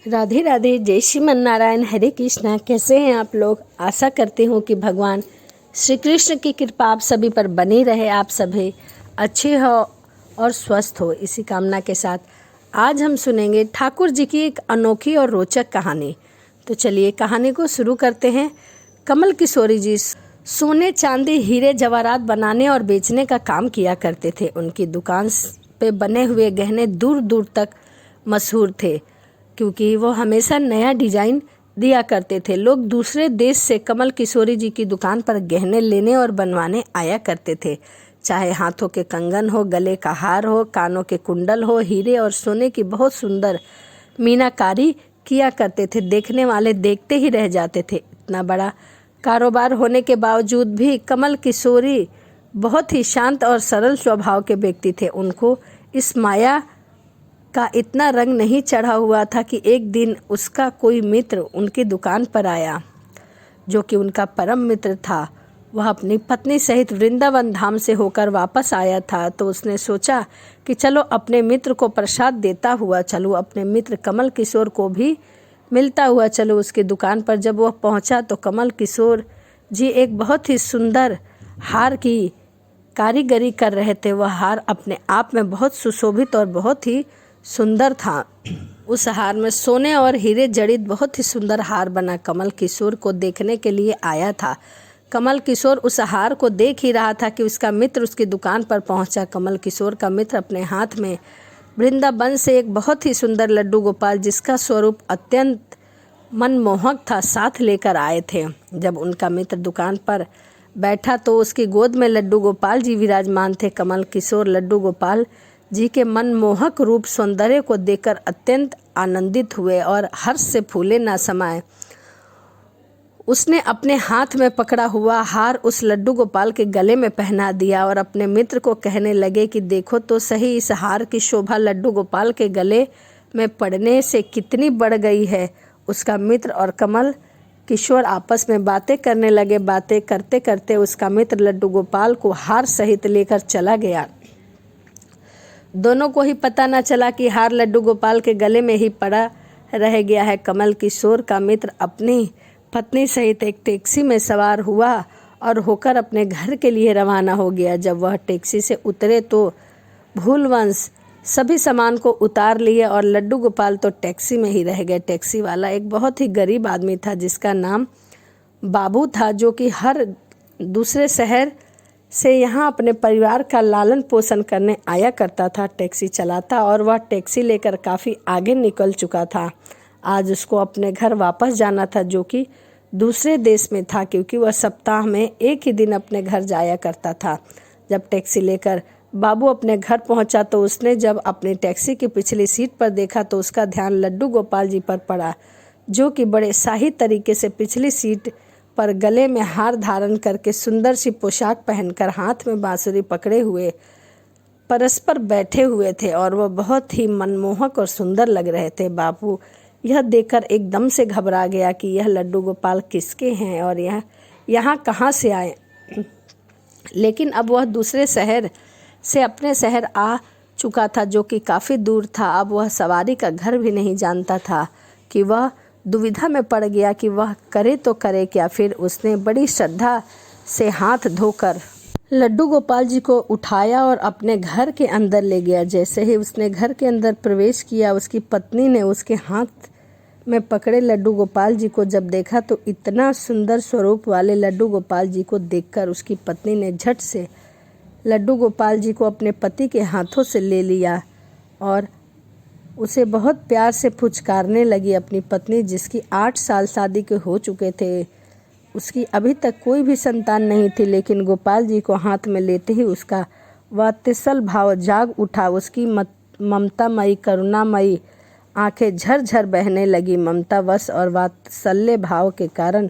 राधे राधे, जय श्रीमन नारायण, हरे कृष्णा। कैसे हैं आप लोग? आशा करती हूँ कि भगवान श्री कृष्ण की कृपा आप सभी पर बनी रहे, आप सभी अच्छे हो और स्वस्थ हो। इसी कामना के साथ आज हम सुनेंगे ठाकुर जी की एक अनोखी और रोचक कहानी। तो चलिए कहानी को शुरू करते हैं। कमल किशोरी जी सोने चांदी हीरे जवाहरात बनाने और बेचने का काम किया करते थे। उनकी दुकान पे बने हुए गहने दूर दूर तक मशहूर थे, क्योंकि वो हमेशा नया डिजाइन दिया करते थे। लोग दूसरे देश से कमल किशोरी जी की दुकान पर गहने लेने और बनवाने आया करते थे। चाहे हाथों के कंगन हो, गले का हार हो, कानों के कुंडल हो, हीरे और सोने की बहुत सुंदर मीनाकारी किया करते थे। देखने वाले देखते ही रह जाते थे। इतना बड़ा कारोबार होने के बावजूद भी कमल किशोरी बहुत ही शांत और सरल स्वभाव के व्यक्ति थे। उनको इस माया का इतना रंग नहीं चढ़ा हुआ था कि एक दिन उसका कोई मित्र उनकी दुकान पर आया, जो कि उनका परम मित्र था। वह अपनी पत्नी सहित वृंदावन धाम से होकर वापस आया था, तो उसने सोचा कि चलो अपने मित्र को प्रसाद देता हुआ चलूँ, अपने मित्र कमल किशोर को भी मिलता हुआ चलो उसकी दुकान पर। जब वह पहुंचा तो कमल किशोर जी एक बहुत ही सुंदर हार की कारीगरी कर रहे थे। वह हार अपने आप में बहुत सुशोभित और बहुत ही सुंदर था। उस हार में सोने और हीरे जड़ित बहुत ही सुंदर हार बना कमल किशोर को देखने के लिए आया था। कमल किशोर उस हार को देख ही रहा था कि उसका मित्र उसकी दुकान पर पहुंचा। कमल किशोर का मित्र अपने हाथ में वृंदावन से एक बहुत ही सुंदर लड्डू गोपाल, जिसका स्वरूप अत्यंत मनमोहक था, साथ लेकर आए थे। जब उनका मित्र दुकान पर बैठा तो उसकी गोद में लड्डू गोपाल जी विराजमान थे। कमल किशोर लड्डू गोपाल जी के मनमोहक रूप सौंदर्य को देखकर अत्यंत आनंदित हुए और हर्ष से फूले ना समाये। उसने अपने हाथ में पकड़ा हुआ हार उस लड्डू गोपाल के गले में पहना दिया और अपने मित्र को कहने लगे कि देखो तो सही, इस हार की शोभा लड्डू गोपाल के गले में पड़ने से कितनी बढ़ गई है। उसका मित्र और कमल किशोर आपस में बातें करने लगे। बातें करते करते उसका मित्र लड्डू गोपाल को हार सहित लेकर चला गया। दोनों को ही पता न चला कि हार लड्डू गोपाल के गले में ही पड़ा रह गया है। कमल किशोर का मित्र अपनी पत्नी सहित एक टैक्सी में सवार हुआ और होकर अपने घर के लिए रवाना हो गया। जब वह टैक्सी से उतरे तो भूलवंश सभी सामान को उतार लिए और लड्डू गोपाल तो टैक्सी में ही रह गए। टैक्सी वाला एक बहुत ही गरीब आदमी था, जिसका नाम बाबू था, जो कि हर दूसरे शहर से यहाँ अपने परिवार का लालन पोषण करने आया करता था। टैक्सी चलाता और वह टैक्सी लेकर काफ़ी आगे निकल चुका था। आज उसको अपने घर वापस जाना था, जो कि दूसरे देश में था, क्योंकि वह सप्ताह में एक ही दिन अपने घर जाया करता था। जब टैक्सी लेकर बाबू अपने घर पहुंचा तो उसने जब अपनी टैक्सी की पिछली सीट पर देखा तो उसका ध्यान लड्डू गोपाल जी पर पड़ा, जो कि बड़े शाही तरीके से पिछली सीट पर गले में हार धारण करके सुंदर सी पोशाक पहनकर हाथ में बांसुरी पकड़े हुए परस्पर बैठे हुए थे और वह बहुत ही मनमोहक और सुंदर लग रहे थे। बाबू यह देखकर एकदम से घबरा गया कि यह लड्डू गोपाल किसके हैं और यह यहाँ कहाँ से आए। लेकिन अब वह दूसरे शहर से अपने शहर आ चुका था, जो कि काफ़ी दूर था। अब वह सवारी का घर भी नहीं जानता था कि वह दुविधा में पड़ गया कि वह करे तो करे क्या। फिर उसने बड़ी श्रद्धा से हाथ धोकर लड्डू गोपाल जी को उठाया और अपने घर के अंदर ले गया। जैसे ही उसने घर के अंदर प्रवेश किया, उसकी पत्नी ने उसके हाथ में पकड़े लड्डू गोपाल जी को जब देखा तो इतना सुंदर स्वरूप वाले लड्डू गोपाल जी को देखकर उसकी पत्नी ने झट से लड्डू गोपाल जी को अपने पति के हाथों से ले लिया और उसे बहुत प्यार से फुचकारने लगी। अपनी पत्नी, जिसकी 8 साल शादी के हो चुके थे, उसकी अभी तक कोई भी संतान नहीं थी, लेकिन गोपाल जी को हाथ में लेते ही उसका वात्सल्य भाव जाग उठा। उसकी ममतामयी करुणामयी आंखें झरझर बहने लगी। ममतावश और वात्सल्य भाव के कारण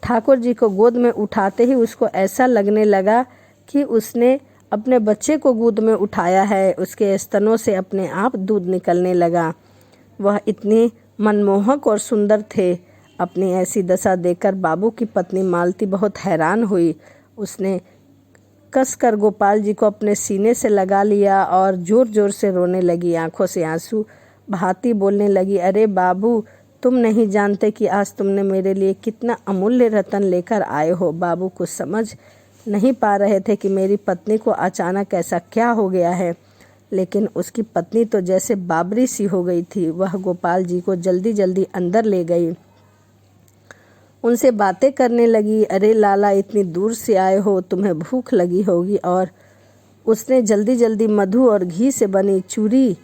ठाकुर जी को गोद में उठाते ही उसको ऐसा लगने लगा कि उसने अपने बच्चे को गोद में उठाया है। उसके स्तनों से अपने आप दूध निकलने लगा। वह इतनी मनमोहक और सुंदर थे। अपनी ऐसी दशा देखकर बाबू की पत्नी मालती बहुत हैरान हुई। उसने कसकर गोपाल जी को अपने सीने से लगा लिया और जोर जोर से रोने लगी। आंखों से आंसू भांति बोलने लगी, अरे बाबू, तुम नहीं जानते कि आज तुमने मेरे लिए कितना अमूल्य रतन लेकर आए हो। बाबू कुछ समझ नहीं पा रहे थे कि मेरी पत्नी को अचानक ऐसा क्या हो गया है, लेकिन उसकी पत्नी तो जैसे बाबरी सी हो गई थी। वह गोपाल जी को जल्दी जल्दी अंदर ले गई, उनसे बातें करने लगी। अरे लाला, इतनी दूर से आए हो, तुम्हें भूख लगी होगी। और उसने जल्दी जल्दी मधु और घी से बनी चूरी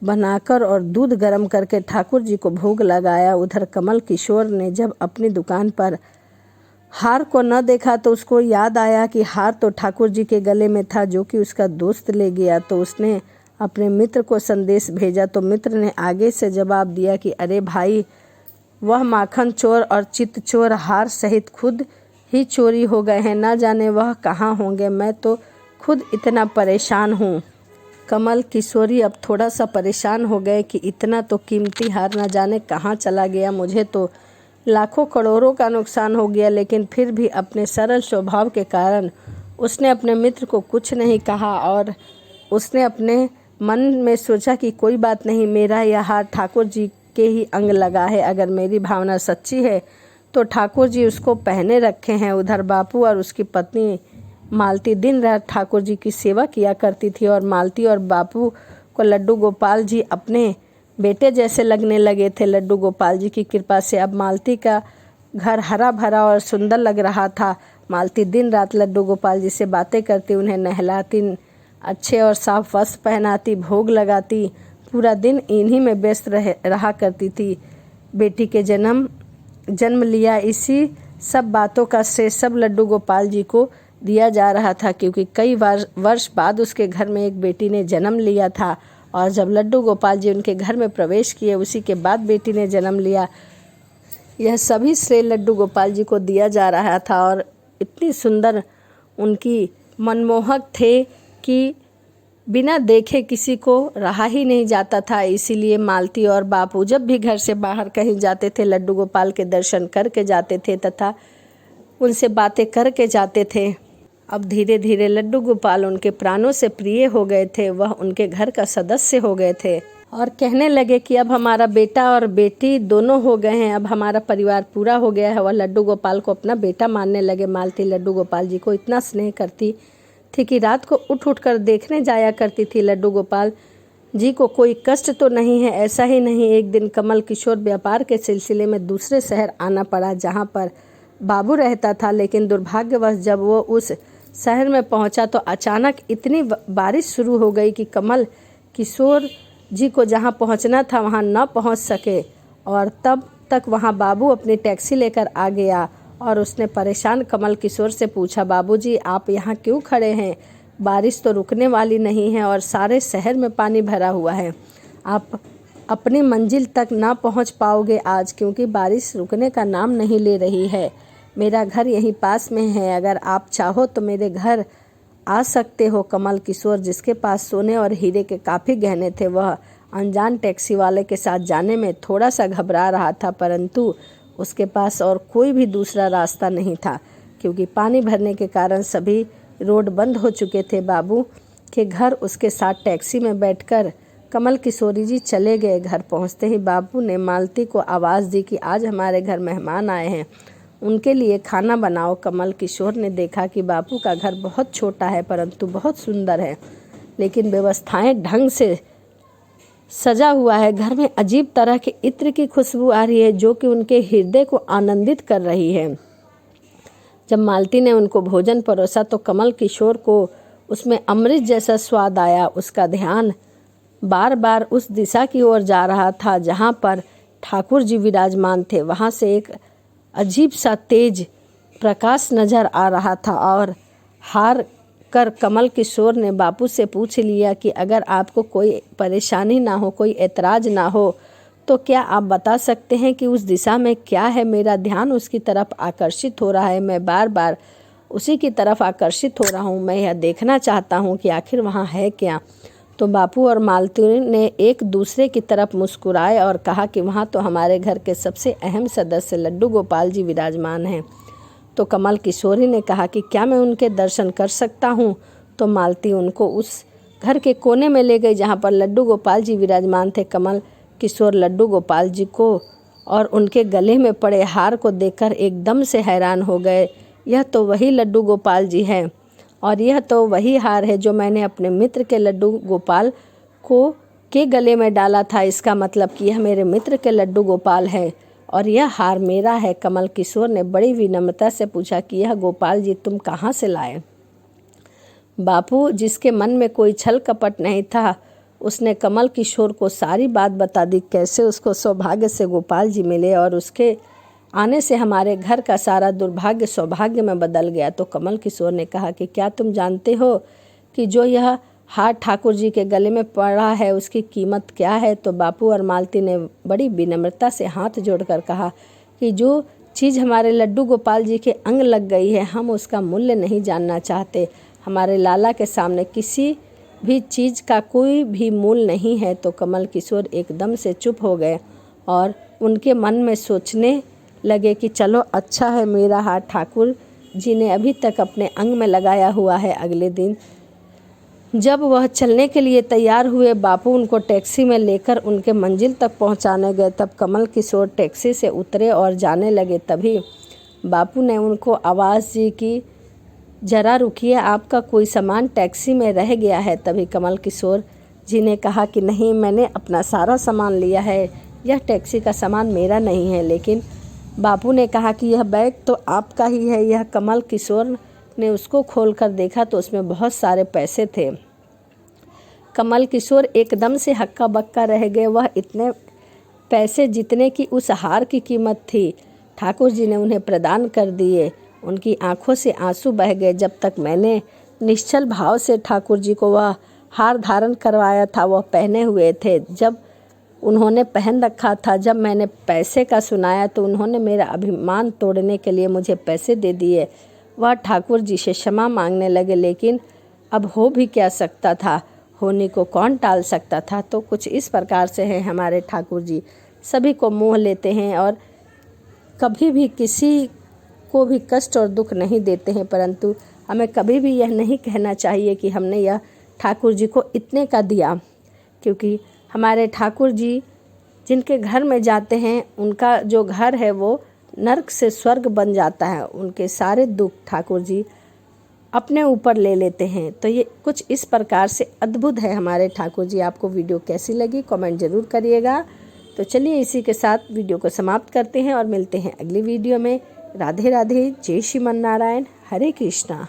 बनाकर और दूध गर्म करके ठाकुर जी को भोग लगाया। उधर कमल किशोर ने जब अपनी दुकान पर हार को न देखा तो उसको याद आया कि हार तो ठाकुर जी के गले में था, जो कि उसका दोस्त ले गया। तो उसने अपने मित्र को संदेश भेजा, तो मित्र ने आगे से जवाब दिया कि अरे भाई, वह माखन चोर और चित्त चोर हार सहित खुद ही चोरी हो गए हैं, न जाने वह कहाँ होंगे। मैं तो खुद इतना परेशान हूँ। कमल किशोरी अब थोड़ा सा परेशान हो गए कि इतना तो कीमती हार न जाने कहाँ चला गया। मुझे तो लाखों करोड़ों का नुकसान हो गया, लेकिन फिर भी अपने सरल स्वभाव के कारण उसने अपने मित्र को कुछ नहीं कहा और उसने अपने मन में सोचा कि कोई बात नहीं, मेरा यह हार ठाकुर जी के ही अंग लगा है। अगर मेरी भावना सच्ची है तो ठाकुर जी उसको पहने रखे हैं। उधर बापू और उसकी पत्नी मालती दिन रात ठाकुर जी की सेवा किया करती थी और मालती और बापू को लड्डू गोपाल जी अपने बेटे जैसे लगने लगे थे। लड्डू गोपाल जी की कृपा से अब मालती का घर हरा भरा और सुंदर लग रहा था। मालती दिन रात लड्डू गोपाल जी से बातें करती, उन्हें नहलाती, अच्छे और साफ वस्त्र पहनाती, भोग लगाती, पूरा दिन इन्हीं में व्यस्त रहा करती थी। बेटी के जन्म लिया, इसी सब बातों का श्रेय सब लड्डू गोपाल जी को दिया जा रहा था, क्योंकि कई वर्ष बाद उसके घर में एक बेटी ने जन्म लिया था। और जब लड्डू गोपाल जी उनके घर में प्रवेश किए, उसी के बाद बेटी ने जन्म लिया। यह सभी श्रेय लड्डू गोपाल जी को दिया जा रहा था और इतनी सुंदर उनकी मनमोहक थे कि बिना देखे किसी को रहा ही नहीं जाता था। इसीलिए मालती और बापू जब भी घर से बाहर कहीं जाते थे, लड्डू गोपाल के दर्शन करके जाते थे तथा उनसे बातें करके जाते थे। अब धीरे धीरे लड्डू गोपाल उनके प्राणों से प्रिय हो गए थे। वह उनके घर का सदस्य हो गए थे और कहने लगे कि अब हमारा बेटा और बेटी दोनों हो गए हैं, अब हमारा परिवार पूरा हो गया है। वह लड्डू गोपाल को अपना बेटा मानने लगे। मालती लड्डू गोपाल जी को इतना स्नेह करती थी कि रात को उठ कर देखने जाया करती थी। लड्डू गोपाल जी को कोई कष्ट तो नहीं है। ऐसा ही नहीं, एक दिन कमल किशोर व्यापार के सिलसिले में दूसरे शहर आना पड़ा जहाँ पर बाबू रहता था। लेकिन दुर्भाग्यवश जब वो उस शहर में पहुंचा तो अचानक इतनी बारिश शुरू हो गई कि कमल किशोर जी को जहां पहुंचना था वहां न पहुंच सके। और तब तक वहां बाबू अपनी टैक्सी लेकर आ गया और उसने परेशान कमल किशोर से पूछा, बाबूजी, आप यहाँ क्यों खड़े हैं? बारिश तो रुकने वाली नहीं है और सारे शहर में पानी भरा हुआ है। आप अपनी मंजिल तक ना पहुँच पाओगे आज, क्योंकि बारिश रुकने का नाम नहीं ले रही है। मेरा घर यहीं पास में है, अगर आप चाहो तो मेरे घर आ सकते हो। कमल किशोर, जिसके पास सोने और हीरे के काफ़ी गहने थे, वह अनजान टैक्सी वाले के साथ जाने में थोड़ा सा घबरा रहा था, परंतु उसके पास और कोई भी दूसरा रास्ता नहीं था, क्योंकि पानी भरने के कारण सभी रोड बंद हो चुके थे। बाबू के घर उसके साथ टैक्सी में बैठकर कमल किशोरी जी चले गए। घर पहुंचते ही बाबू ने मालती को आवाज़ दी कि आज हमारे घर मेहमान आए हैं, उनके लिए खाना बनाओ। कमल किशोर ने देखा कि बापू का घर बहुत छोटा है परंतु बहुत सुंदर है, लेकिन व्यवस्थाएं ढंग से सजा हुआ है। घर में अजीब तरह के इत्र की खुशबू आ रही है जो कि उनके हृदय को आनंदित कर रही है। जब मालती ने उनको भोजन परोसा तो कमल किशोर को उसमें अमृत जैसा स्वाद आया। उसका ध्यान बार बार उस दिशा की ओर जा रहा था जहाँ पर ठाकुर जी विराजमान थे। वहाँ से एक अजीब सा तेज प्रकाश नजर आ रहा था और हार कर कमल किशोर ने बापू से पूछ लिया कि अगर आपको कोई परेशानी ना हो, कोई ऐतराज ना हो, तो क्या आप बता सकते हैं कि उस दिशा में क्या है? मेरा ध्यान उसकी तरफ आकर्षित हो रहा है, मैं बार बार उसी की तरफ आकर्षित हो रहा हूँ। मैं यह देखना चाहता हूँ कि आखिर वहाँ है क्या। तो बापू और मालती ने एक दूसरे की तरफ मुस्कुराए और कहा कि वहाँ तो हमारे घर के सबसे अहम सदस्य लड्डू गोपाल जी विराजमान हैं। तो कमल किशोरी ने कहा कि क्या मैं उनके दर्शन कर सकता हूँ? तो मालती उनको उस घर के कोने में ले गई जहाँ पर लड्डू गोपाल जी विराजमान थे। कमल किशोर लड्डू गोपाल जी को और उनके गले में पड़े हार को देखकर एकदम से हैरान हो गए। यह तो वही लड्डू गोपाल जी हैं और यह तो वही हार है जो मैंने अपने मित्र के लड्डू गोपाल के गले में डाला था। इसका मतलब कि यह मेरे मित्र के लड्डू गोपाल है और यह हार मेरा है। कमल किशोर ने बड़ी विनम्रता से पूछा कि यह गोपाल जी तुम कहाँ से लाए? बापू, जिसके मन में कोई छल कपट नहीं था, उसने कमल किशोर को सारी बात बता दी, कैसे उसको सौभाग्य से गोपाल जी मिले और उसके आने से हमारे घर का सारा दुर्भाग्य सौभाग्य में बदल गया। तो कमल किशोर ने कहा कि क्या तुम जानते हो कि जो यह हार ठाकुर जी के गले में पड़ा है उसकी कीमत क्या है? तो बापू और मालती ने बड़ी विनम्रता से हाथ जोड़कर कहा कि जो चीज़ हमारे लड्डू गोपाल जी के अंग लग गई है, हम उसका मूल्य नहीं जानना चाहते। हमारे लाला के सामने किसी भी चीज़ का कोई भी मूल्य नहीं है। तो कमल किशोर एकदम से चुप हो गए और उनके मन में सोचने लगे कि चलो अच्छा है, मेरा हाथ ठाकुर जी ने अभी तक अपने अंग में लगाया हुआ है। अगले दिन जब वह चलने के लिए तैयार हुए, बापू उनको टैक्सी में लेकर उनके मंजिल तक पहुंचाने गए। तब कमल किशोर टैक्सी से उतरे और जाने लगे। तभी बापू ने उनको आवाज़ दी कि जरा रुकिए, आपका कोई सामान टैक्सी में रह गया है। तभी कमल किशोर जी ने कहा कि नहीं, मैंने अपना सारा सामान लिया है, यह टैक्सी का सामान मेरा नहीं है। लेकिन बापू ने कहा कि यह बैग तो आपका ही है। यह कमल किशोर ने उसको खोलकर देखा तो उसमें बहुत सारे पैसे थे। कमल किशोर एकदम से हक्का बक्का रह गए। वह इतने पैसे जितने की उस हार की कीमत थी, ठाकुर जी ने उन्हें प्रदान कर दिए। उनकी आंखों से आंसू बह गए। जब तक मैंने निश्चल भाव से ठाकुर जी को वह हार धारण करवाया था, वह पहने हुए थे, जब उन्होंने पहन रखा था। जब मैंने पैसे का सुनाया तो उन्होंने मेरा अभिमान तोड़ने के लिए मुझे पैसे दे दिए। वह ठाकुर जी से क्षमा मांगने लगे, लेकिन अब हो भी क्या सकता था, होने को कौन टाल सकता था। तो कुछ इस प्रकार से है हमारे ठाकुर जी, सभी को मोह लेते हैं और कभी भी किसी को भी कष्ट और दुख नहीं देते हैं। परंतु हमें कभी भी यह नहीं कहना चाहिए कि हमने यह ठाकुर जी को इतने का दिया, क्योंकि हमारे ठाकुर जी जिनके घर में जाते हैं उनका जो घर है वो नर्क से स्वर्ग बन जाता है। उनके सारे दुख ठाकुर जी अपने ऊपर ले लेते हैं। तो ये कुछ इस प्रकार से अद्भुत है हमारे ठाकुर जी। आपको वीडियो कैसी लगी कमेंट ज़रूर करिएगा। तो चलिए इसी के साथ वीडियो को समाप्त करते हैं और मिलते हैं अगली वीडियो में। राधे राधे, जय श्रीमन नारायण, हरे कृष्णा।